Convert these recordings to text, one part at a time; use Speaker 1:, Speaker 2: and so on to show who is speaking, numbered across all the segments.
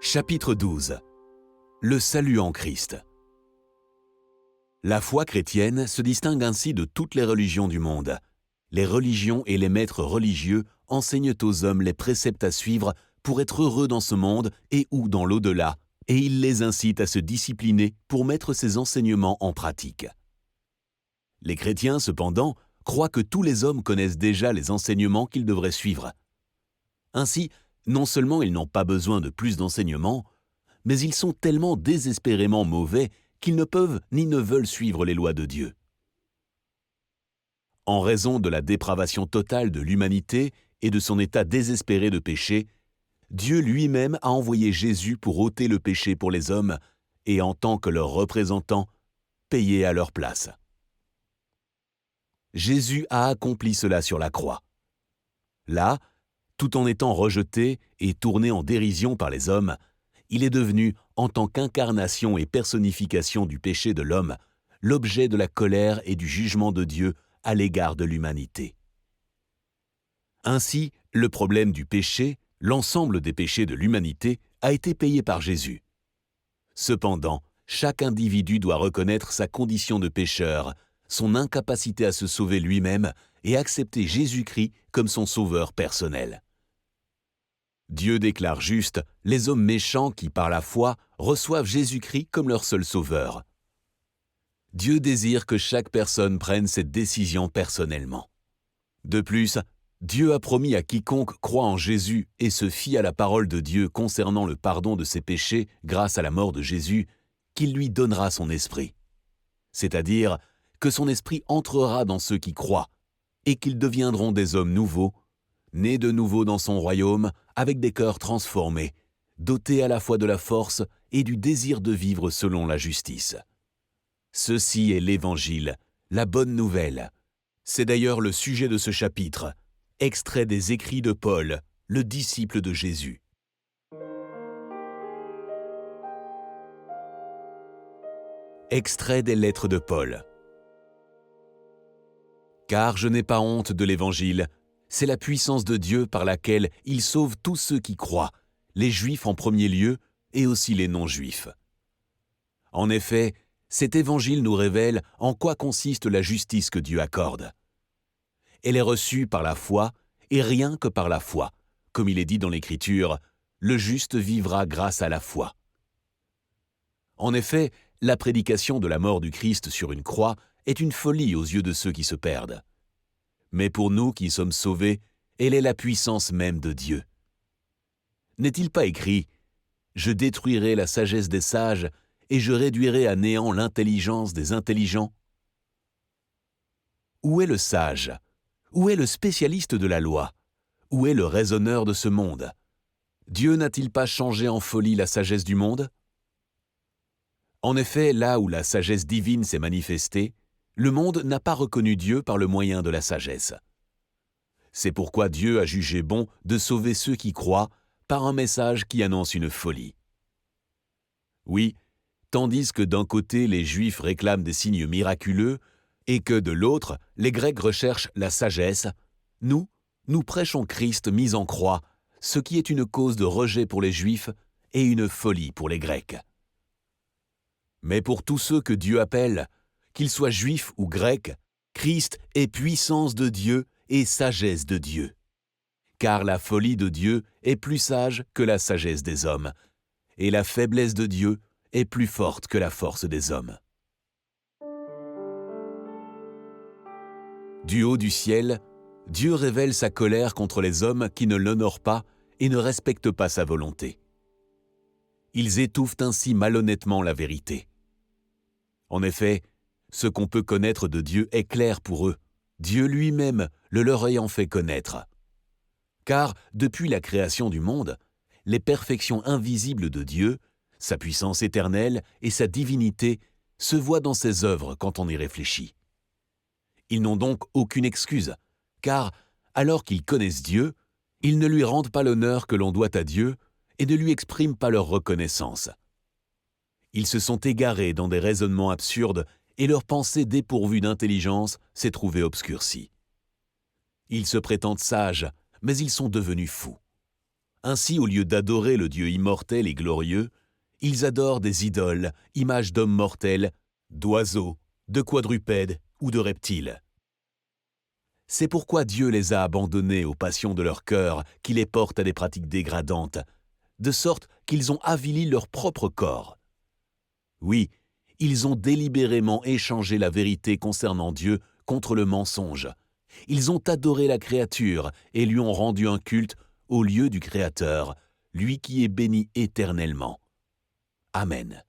Speaker 1: Chapitre 12. Le salut en Christ. La foi chrétienne se distingue ainsi de toutes les religions du monde. Les religions et les maîtres religieux enseignent aux hommes les préceptes à suivre pour être heureux dans ce monde et ou dans l'au-delà, et ils les incitent à se discipliner pour mettre ces enseignements en pratique. Les chrétiens, cependant, croient que tous les hommes connaissent déjà les enseignements qu'ils devraient suivre. Ainsi, non seulement ils n'ont pas besoin de plus d'enseignements, mais ils sont tellement désespérément mauvais qu'ils ne peuvent ni ne veulent suivre les lois de Dieu. En raison de la dépravation totale de l'humanité et de son état désespéré de péché, Dieu lui-même a envoyé Jésus pour ôter le péché pour les hommes et, en tant que leur représentant, payer à leur place. Jésus a accompli cela sur la croix. Là, tout en étant rejeté et tourné en dérision par les hommes, il est devenu, en tant qu'incarnation et personnification du péché de l'homme, l'objet de la colère et du jugement de Dieu à l'égard de l'humanité. Ainsi, le problème du péché, l'ensemble des péchés de l'humanité, a été payé par Jésus. Cependant, chaque individu doit reconnaître sa condition de pécheur, son incapacité à se sauver lui-même et accepter Jésus-Christ comme son sauveur personnel. Dieu déclare juste les hommes méchants qui, par la foi, reçoivent Jésus-Christ comme leur seul sauveur. Dieu désire que chaque personne prenne cette décision personnellement. De plus, Dieu a promis à quiconque croit en Jésus et se fie à la parole de Dieu concernant le pardon de ses péchés grâce à la mort de Jésus, qu'il lui donnera son esprit. C'est-à-dire que son esprit entrera dans ceux qui croient et qu'ils deviendront des hommes nouveaux, nés de nouveau dans son royaume, avec des cœurs transformés, dotés à la fois de la force et du désir de vivre selon la justice. Ceci est l'Évangile, la bonne nouvelle. C'est d'ailleurs le sujet de ce chapitre, extrait des écrits de Paul, le disciple de Jésus. Extrait des lettres de Paul. Car je n'ai pas honte de l'Évangile, c'est la puissance de Dieu par laquelle il sauve tous ceux qui croient, les Juifs en premier lieu et aussi les non-Juifs. En effet, cet Évangile nous révèle en quoi consiste la justice que Dieu accorde. Elle est reçue par la foi et rien que par la foi, comme il est dit dans l'Écriture, « Le juste vivra grâce à la foi ». En effet, la prédication de la mort du Christ sur une croix est une folie aux yeux de ceux qui se perdent. Mais pour nous qui sommes sauvés, elle est la puissance même de Dieu. N'est-il pas écrit « Je détruirai la sagesse des sages et je réduirai à néant l'intelligence des intelligents » ? Où est le sage ? Où est le spécialiste de la loi ? Où est le raisonneur de ce monde ? Dieu n'a-t-il pas changé en folie la sagesse du monde ? En effet, là où la sagesse divine s'est manifestée, le monde n'a pas reconnu Dieu par le moyen de la sagesse. C'est pourquoi Dieu a jugé bon de sauver ceux qui croient par un message qui annonce une folie. Oui, tandis que d'un côté les Juifs réclament des signes miraculeux et que de l'autre les Grecs recherchent la sagesse, nous prêchons Christ mis en croix, ce qui est une cause de rejet pour les Juifs et une folie pour les Grecs. Mais pour tous ceux que Dieu appelle, qu'ils soient juifs ou grecs, Christ est puissance de Dieu et sagesse de Dieu. Car la folie de Dieu est plus sage que la sagesse des hommes, et la faiblesse de Dieu est plus forte que la force des hommes. Du haut du ciel, Dieu révèle sa colère contre les hommes qui ne l'honorent pas et ne respectent pas sa volonté. Ils étouffent ainsi malhonnêtement la vérité. En effet, ce qu'on peut connaître de Dieu est clair pour eux, Dieu lui-même le leur ayant fait connaître. Car, depuis la création du monde, les perfections invisibles de Dieu, sa puissance éternelle et sa divinité se voient dans ses œuvres quand on y réfléchit. Ils n'ont donc aucune excuse, car, alors qu'ils connaissent Dieu, ils ne lui rendent pas l'honneur que l'on doit à Dieu et ne lui expriment pas leur reconnaissance. Ils se sont égarés dans des raisonnements absurdes et leur pensée dépourvue d'intelligence s'est trouvée obscurcie. Ils se prétendent sages, mais ils sont devenus fous. Ainsi, au lieu d'adorer le Dieu immortel et glorieux, ils adorent des idoles, images d'hommes mortels, d'oiseaux, de quadrupèdes ou de reptiles. C'est pourquoi Dieu les a abandonnés aux passions de leur cœur qui les portent à des pratiques dégradantes, de sorte qu'ils ont avili leur propre corps. Oui, ils ont délibérément échangé la vérité concernant Dieu contre le mensonge. Ils ont adoré la créature et lui ont rendu un culte au lieu du Créateur, lui qui est béni éternellement. Amen.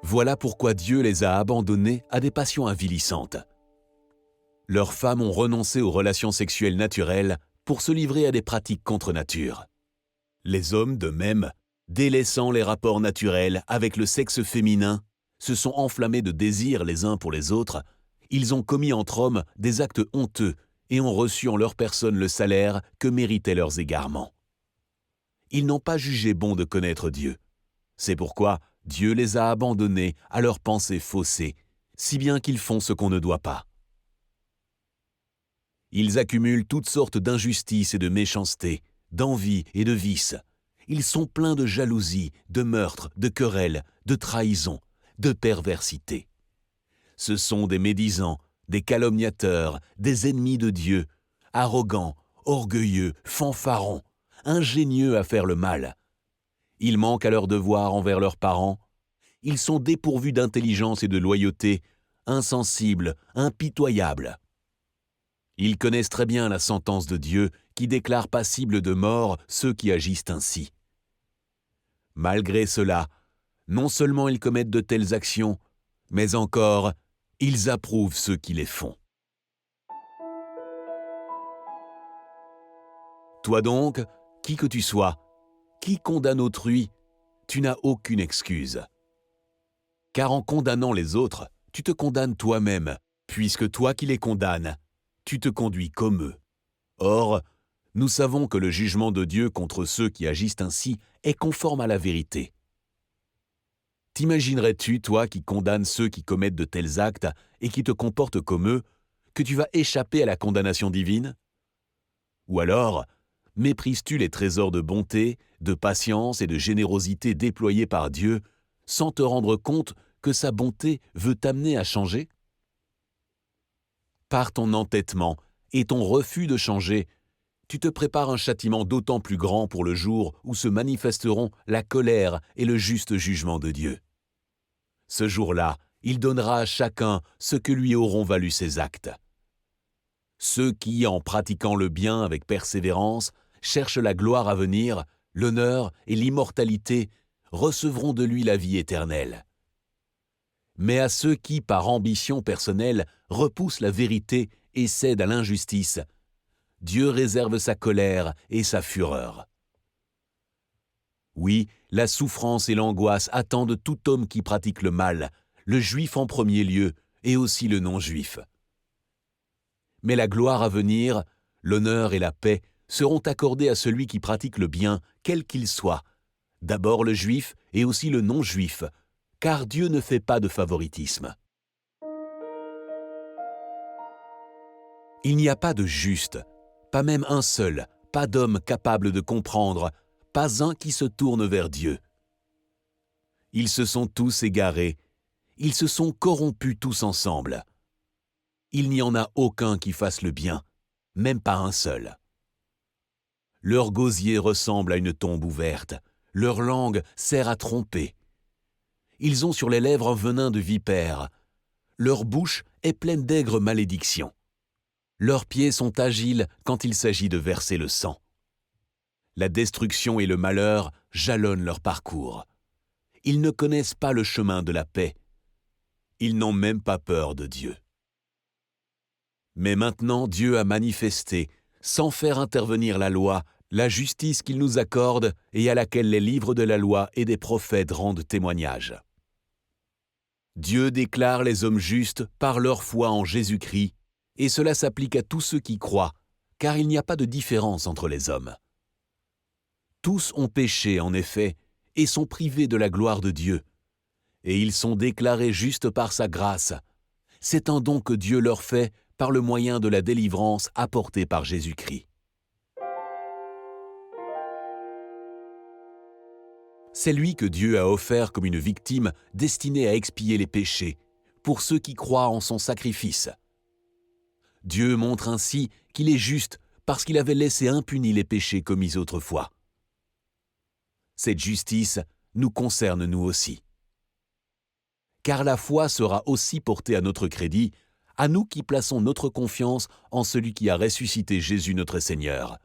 Speaker 1: Voilà pourquoi Dieu les a abandonnés à des passions avilissantes. Leurs femmes ont renoncé aux relations sexuelles naturelles pour se livrer à des pratiques contre nature. Les hommes, de même, délaissant les rapports naturels avec le sexe féminin, se sont enflammés de désir les uns pour les autres. Ils ont commis entre hommes des actes honteux et ont reçu en leur personne le salaire que méritaient leurs égarements. Ils n'ont pas jugé bon de connaître Dieu. C'est pourquoi Dieu les a abandonnés à leurs pensées faussées, si bien qu'ils font ce qu'on ne doit pas. Ils accumulent toutes sortes d'injustices et de méchanceté, d'envie et de vices. Ils sont pleins de jalousie, de meurtres, de querelles, de trahisons, de perversité. Ce sont des médisants, des calomniateurs, des ennemis de Dieu, arrogants, orgueilleux, fanfarons, ingénieux à faire le mal. Ils manquent à leurs devoirs envers leurs parents. Ils sont dépourvus d'intelligence et de loyauté, insensibles, impitoyables. Ils connaissent très bien la sentence de Dieu qui déclare passibles de mort ceux qui agissent ainsi. Malgré cela, non seulement ils commettent de telles actions, mais encore, ils approuvent ceux qui les font. Toi donc, qui que tu sois, qui condamne autrui, tu n'as aucune excuse. Car en condamnant les autres, tu te condamnes toi-même, puisque toi qui les condamnes, tu te conduis comme eux. Or, nous savons que le jugement de Dieu contre ceux qui agissent ainsi est conforme à la vérité. T'imaginerais-tu, toi qui condamnes ceux qui commettent de tels actes et qui te comportent comme eux, que tu vas échapper à la condamnation divine? Ou alors, méprises-tu les trésors de bonté, de patience et de générosité déployés par Dieu, sans te rendre compte que sa bonté veut t'amener à changer? Par ton entêtement et ton refus de changer, tu te prépares un châtiment d'autant plus grand pour le jour où se manifesteront la colère et le juste jugement de Dieu. Ce jour-là, il donnera à chacun ce que lui auront valu ses actes. Ceux qui, en pratiquant le bien avec persévérance, cherchent la gloire à venir, l'honneur et l'immortalité, recevront de lui la vie éternelle. Mais à ceux qui, par ambition personnelle, repoussent la vérité et cèdent à l'injustice, Dieu réserve sa colère et sa fureur. Oui, la souffrance et l'angoisse attendent tout homme qui pratique le mal, le juif en premier lieu et aussi le non-juif. Mais la gloire à venir, l'honneur et la paix seront accordés à celui qui pratique le bien, quel qu'il soit, d'abord le juif et aussi le non-juif, car Dieu ne fait pas de favoritisme. Il n'y a pas de juste, pas même un seul, pas d'homme capable de comprendre, pas un qui se tourne vers Dieu. Ils se sont tous égarés, ils se sont corrompus tous ensemble. Il n'y en a aucun qui fasse le bien, même pas un seul. Leur gosier ressemble à une tombe ouverte, leur langue sert à tromper. Ils ont sur les lèvres un venin de vipère, leur bouche est pleine d'aigres malédictions. Leurs pieds sont agiles quand il s'agit de verser le sang. La destruction et le malheur jalonnent leur parcours. Ils ne connaissent pas le chemin de la paix. Ils n'ont même pas peur de Dieu. Mais maintenant Dieu a manifesté, sans faire intervenir la loi, la justice qu'il nous accorde et à laquelle les livres de la loi et des prophètes rendent témoignage. Dieu déclare les hommes justes par leur foi en Jésus-Christ, et cela s'applique à tous ceux qui croient, car il n'y a pas de différence entre les hommes. Tous ont péché, en effet, et sont privés de la gloire de Dieu, et ils sont déclarés justes par sa grâce. C'est un don que Dieu leur fait par le moyen de la délivrance apportée par Jésus-Christ. C'est lui que Dieu a offert comme une victime destinée à expier les péchés, pour ceux qui croient en son sacrifice. Dieu montre ainsi qu'il est juste parce qu'il avait laissé impunis les péchés commis autrefois. Cette justice nous concerne nous aussi. Car la foi sera aussi portée à notre crédit, à nous qui plaçons notre confiance en celui qui a ressuscité Jésus notre Seigneur.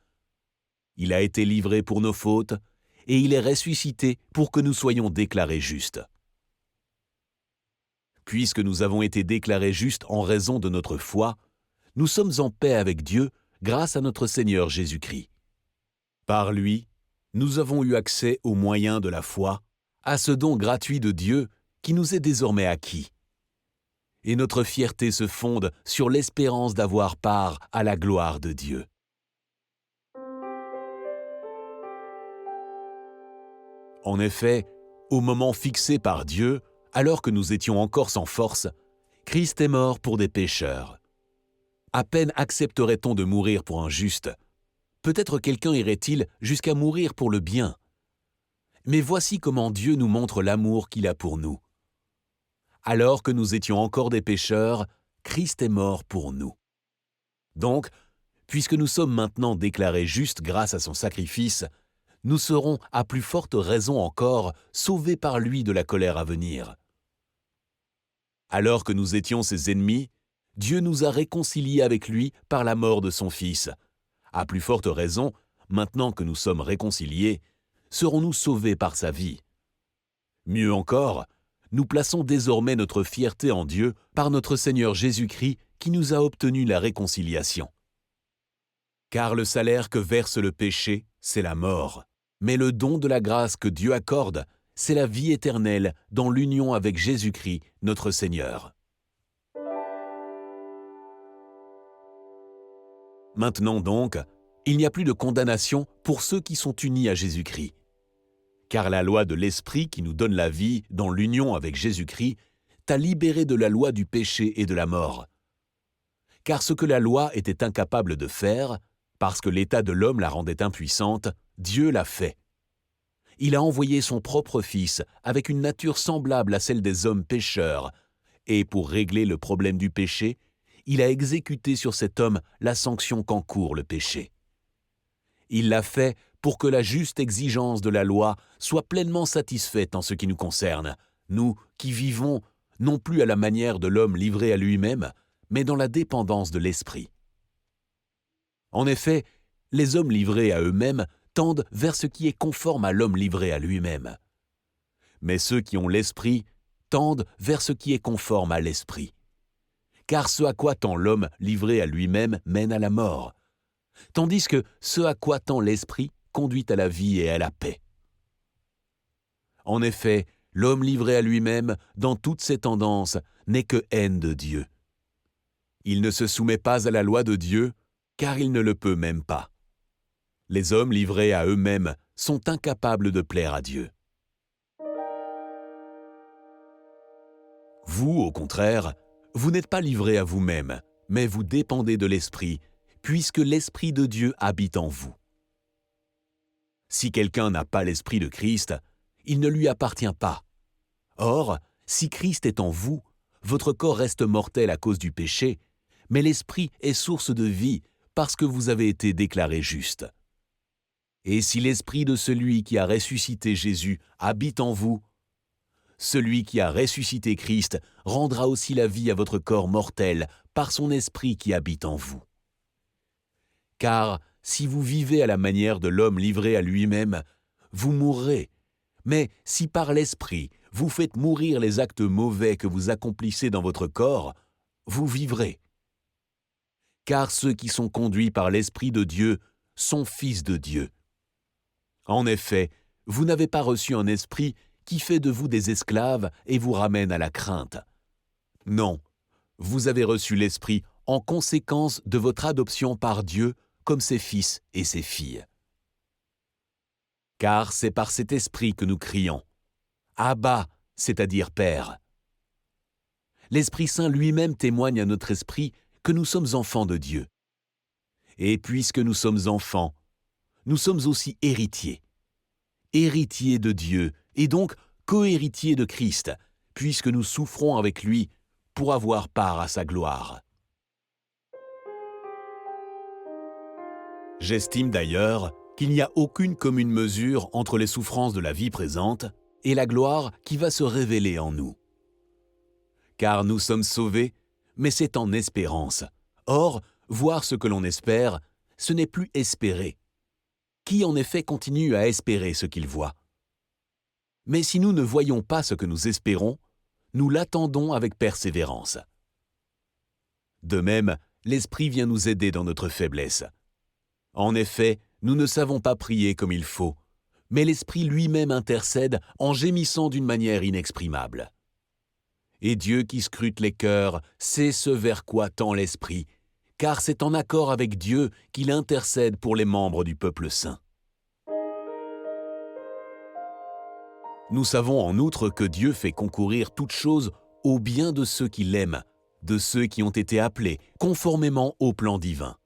Speaker 1: Il a été livré pour nos fautes, et il est ressuscité pour que nous soyons déclarés justes. Puisque nous avons été déclarés justes en raison de notre foi, nous sommes en paix avec Dieu grâce à notre Seigneur Jésus-Christ. Par lui, nous avons eu accès au moyen de la foi à ce don gratuit de Dieu qui nous est désormais acquis. Et notre fierté se fonde sur l'espérance d'avoir part à la gloire de Dieu. En effet, au moment fixé par Dieu, alors que nous étions encore sans force, Christ est mort pour des pécheurs. À peine accepterait-on de mourir pour un juste. Peut-être quelqu'un irait-il jusqu'à mourir pour le bien. Mais voici comment Dieu nous montre l'amour qu'il a pour nous. Alors que nous étions encore des pécheurs, Christ est mort pour nous. Donc, puisque nous sommes maintenant déclarés justes grâce à son sacrifice, nous serons, à plus forte raison encore, sauvés par lui de la colère à venir. Alors que nous étions ses ennemis, Dieu nous a réconciliés avec lui par la mort de son Fils. À plus forte raison, maintenant que nous sommes réconciliés, serons-nous sauvés par sa vie. Mieux encore, nous plaçons désormais notre fierté en Dieu par notre Seigneur Jésus-Christ qui nous a obtenu la réconciliation. Car le salaire que verse le péché, c'est la mort. Mais le don de la grâce que Dieu accorde, c'est la vie éternelle dans l'union avec Jésus-Christ, notre Seigneur. Maintenant donc, il n'y a plus de condamnation pour ceux qui sont unis à Jésus-Christ. Car la loi de l'Esprit qui nous donne la vie dans l'union avec Jésus-Christ t'a libéré de la loi du péché et de la mort. Car ce que la loi était incapable de faire, parce que l'état de l'homme la rendait impuissante, Dieu l'a fait. Il a envoyé son propre Fils avec une nature semblable à celle des hommes pécheurs, et pour régler le problème du péché, il a exécuté sur cet homme la sanction qu'encourt le péché. Il l'a fait pour que la juste exigence de la loi soit pleinement satisfaite en ce qui nous concerne, nous qui vivons non plus à la manière de l'homme livré à lui-même, mais dans la dépendance de l'Esprit. En effet, les hommes livrés à eux-mêmes tendent vers ce qui est conforme à l'homme livré à lui-même. Mais ceux qui ont l'Esprit tendent vers ce qui est conforme à l'Esprit. Car ce à quoi tend l'homme livré à lui-même mène à la mort, tandis que ce à quoi tend l'Esprit conduit à la vie et à la paix. En effet, l'homme livré à lui-même, dans toutes ses tendances, n'est que haine de Dieu. Il ne se soumet pas à la loi de Dieu, car il ne le peut même pas. Les hommes livrés à eux-mêmes sont incapables de plaire à Dieu. Vous, au contraire, vous n'êtes pas livrés à vous-même, mais vous dépendez de l'Esprit, puisque l'Esprit de Dieu habite en vous. Si quelqu'un n'a pas l'Esprit de Christ, il ne lui appartient pas. Or, si Christ est en vous, votre corps reste mortel à cause du péché, mais l'Esprit est source de vie parce que vous avez été déclarés justes. Et si l'Esprit de celui qui a ressuscité Jésus habite en vous, celui qui a ressuscité Christ rendra aussi la vie à votre corps mortel par son Esprit qui habite en vous. Car si vous vivez à la manière de l'homme livré à lui-même, vous mourrez. Mais si par l'Esprit vous faites mourir les actes mauvais que vous accomplissez dans votre corps, vous vivrez. Car ceux qui sont conduits par l'Esprit de Dieu sont fils de Dieu. En effet, vous n'avez pas reçu un esprit qui fait de vous des esclaves et vous ramène à la crainte. Non, vous avez reçu l'Esprit en conséquence de votre adoption par Dieu comme ses fils et ses filles. Car c'est par cet Esprit que nous crions « Abba », c'est-à-dire « Père ». L'Esprit Saint lui-même témoigne à notre esprit que nous sommes enfants de Dieu. Et puisque nous sommes enfants, nous sommes aussi héritiers. Héritiers de Dieu et donc co-héritiers de Christ, puisque nous souffrons avec lui pour avoir part à sa gloire. J'estime d'ailleurs qu'il n'y a aucune commune mesure entre les souffrances de la vie présente et la gloire qui va se révéler en nous. Car nous sommes sauvés, mais c'est en espérance. Or, voir ce que l'on espère, ce n'est plus espérer. Qui en effet continue à espérer ce qu'il voit? Mais si nous ne voyons pas ce que nous espérons, nous l'attendons avec persévérance. De même, l'Esprit vient nous aider dans notre faiblesse. En effet, nous ne savons pas prier comme il faut, mais l'Esprit lui-même intercède en gémissant d'une manière inexprimable. Et Dieu qui scrute les cœurs sait ce vers quoi tend l'Esprit, car c'est en accord avec Dieu qu'il intercède pour les membres du peuple saint. Nous savons en outre que Dieu fait concourir toutes choses au bien de ceux qui l'aiment, de ceux qui ont été appelés conformément au plan divin.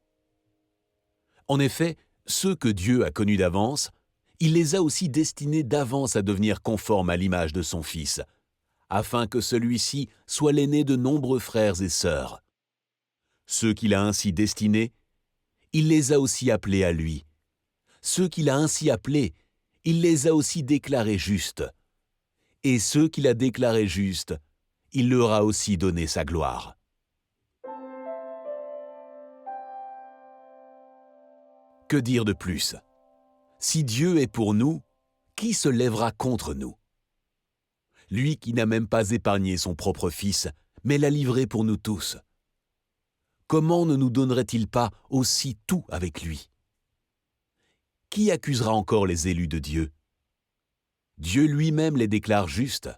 Speaker 1: En effet, ceux que Dieu a connus d'avance, il les a aussi destinés d'avance à devenir conformes à l'image de son Fils, afin que celui-ci soit l'aîné de nombreux frères et sœurs. Ceux qu'il a ainsi destinés, il les a aussi appelés à lui. Ceux qu'il a ainsi appelés, il les a aussi déclarés justes. Et ceux qu'il a déclarés justes, il leur a aussi donné sa gloire. Que dire de plus? Si Dieu est pour nous, qui se lèvera contre nous? Lui qui n'a même pas épargné son propre Fils, mais l'a livré pour nous tous. Comment ne nous donnerait-il pas aussi tout avec lui? Qui accusera encore les élus de Dieu? Dieu lui-même les déclare justes.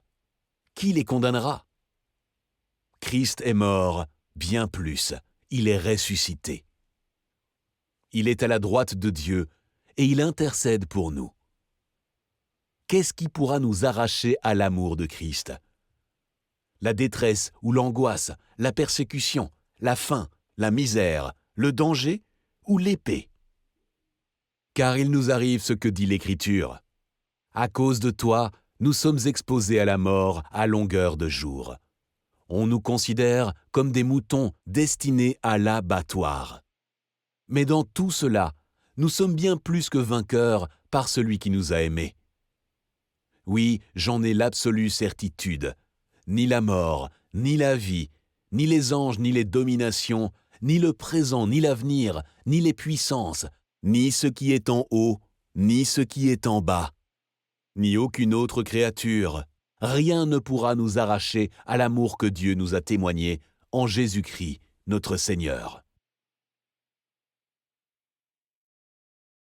Speaker 1: Qui les condamnera? Christ est mort, bien plus, il est ressuscité. Il est à la droite de Dieu et il intercède pour nous. Qu'est-ce qui pourra nous arracher à l'amour de Christ? La détresse ou l'angoisse, la persécution, la faim, la misère, le danger ou l'épée? Car il nous arrive ce que dit l'Écriture. À cause de toi, nous sommes exposés à la mort à longueur de jour. On nous considère comme des moutons destinés à l'abattoir. Mais dans tout cela, nous sommes bien plus que vainqueurs par celui qui nous a aimés. Oui, j'en ai l'absolue certitude. Ni la mort, ni la vie, ni les anges, ni les dominations, ni le présent, ni l'avenir, ni les puissances, ni ce qui est en haut, ni ce qui est en bas, ni aucune autre créature, rien ne pourra nous arracher à l'amour que Dieu nous a témoigné en Jésus-Christ, notre Seigneur.